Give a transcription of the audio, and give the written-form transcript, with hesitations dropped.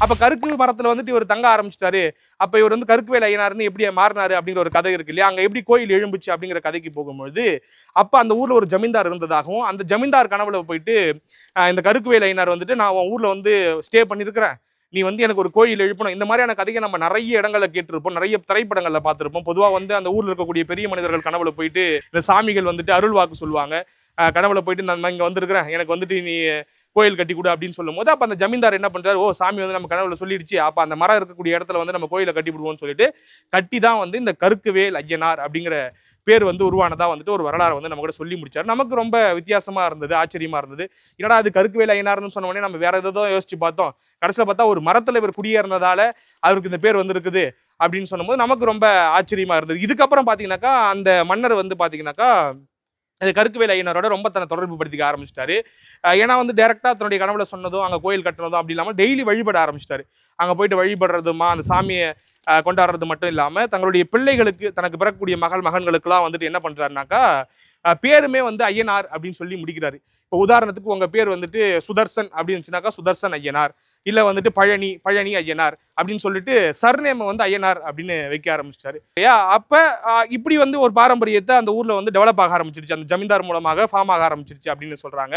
அப்ப கருக்கு மரத்துல வந்துட்டு இவர் தங்க ஆரம்பிச்சிட்டாரு. அப்ப இவர் வந்து கருக்குவேல் ஐயனார்னு எப்படி மாறினாரு அப்படிங்கிற ஒரு கதை இருக்கு இல்லையா? அங்க எப்படி கோயில் எழும்புச்சு அப்படிங்கிற கதைக்கு போகும்பொழுது, அப்ப அந்த ஊர்ல ஒரு ஜமீன்தார் இருந்ததாகவும், அந்த ஜமீன்தார் கனவுல போயிட்டு இந்த கருக்குவேல் ஐயனார் வந்துட்டு நான் உன் ஊர்ல வந்து ஸ்டே பண்ணியிருக்கிறேன். நீ வந்து எனக்கு ஒரு கோயில் எழுப்பணும். இந்த மாதிரியான கதையை நம்ம நிறைய இடங்கள்ல கேட்டிருப்போம். நிறைய திரைப்படங்கள்ல பார்த்திருப்போம். பொதுவா வந்து அந்த ஊர்ல இருக்கக்கூடிய பெரிய மனிதர்கள் கனவுல போயிட்டு இந்த சாமிகள் வந்துட்டு அருள் வாக்கு சொல்லுவாங்க. கனவுல போயிட்டு நான் இங்க வந்திருக்கிறேன். எனக்கு வந்துட்டு நீ கோயில் கட்டி கொடு அப்படின்னு சொல்லும்போது, அப்ப அந்த ஜமீன்தார் என்ன பண்றாரு, ஓ சாமி வந்து நம்ம கனவுல சொல்லிடுச்சு. அப்ப அந்த மரம் இருக்கக்கூடிய இடத்துல வந்து நம்ம கோயில கட்டி விடுவோம்னு சொல்லிட்டு, கட்டி தான் வந்து இந்த கருக்குவேல் ஐயனார் அப்படிங்கிற பேர் வந்து உருவானதா வந்துட்டு ஒரு வரலாறு வந்து நம்ம கூட சொல்லி முடிச்சாரு. நமக்கு ரொம்ப வித்தியாசமா இருந்தது, ஆச்சரியமா இருந்தது. என்னடா அது கருக்குவேல் ஐயனார்னு சொன்ன உடனே நம்ம வேற ஏதோ யோசிச்சு பார்த்தோம். கடைசியில பார்த்தா ஒரு மரத்துல இவர் குடியேறினதால அவருக்கு இந்த பேர் வந்திருக்குது அப்படின்னு சொன்னபோது நமக்கு ரொம்ப ஆச்சரியமா இருந்தது. இதுக்கப்புறம் பாத்தீங்கன்னாக்கா அந்த மன்னர் வந்து பாத்தீங்கன்னாக்கா கருக்குவேல் ஐயனாரோட ரொம்ப தன்னை தொடர்பு படுத்திக்க ஆரம்பிச்சிட்டாரு. ஏன்னா வந்து டைரக்டா தன்னுடைய கனவுல சொன்னதும் அங்க கோயில் கட்டினதும் அப்படி இல்லாமல் டெய்லி வழிபட ஆரம்பிச்சிட்டாரு. அங்க போயிட்டு வழிபடுறதுமா அந்த சாமியை கொண்டாடுறது மட்டும் இல்லாம தங்களுடைய பிள்ளைகளுக்கு தனக்கு பிறக்கக்கூடிய மகன்களுக்கெல்லாம் வந்துட்டு என்ன பண்றாருனாக்கா பேருமே வந்து ஐயனார் அப்படின்னு சொல்லி முடிக்கிறாரு. இப்போ உதாரணத்துக்கு உங்க பேர் வந்துட்டு சுதர்சன் அப்படின்னு இருந்துச்சுனாக்கா சுதர்சன் ஐயனார், இல்ல வந்துட்டு பழனி ஐயனார் அப்படின்னு சொல்லிட்டு சர்நேம் வந்து ஐயனார் அப்படின்னு வைக்க ஆரம்பிச்சிட்டாரு. அப்ப இப்படி வந்து ஒரு பாரம்பரியத்தை அந்த ஊர்ல வந்து டெவலப் ஆக ஆரம்பிச்சிருச்சு. அந்த ஜமீன்தார் மூலமாக ஃபார்ம் ஆக ஆரம்பிச்சிருச்சு அப்படின்னு சொல்றாங்க.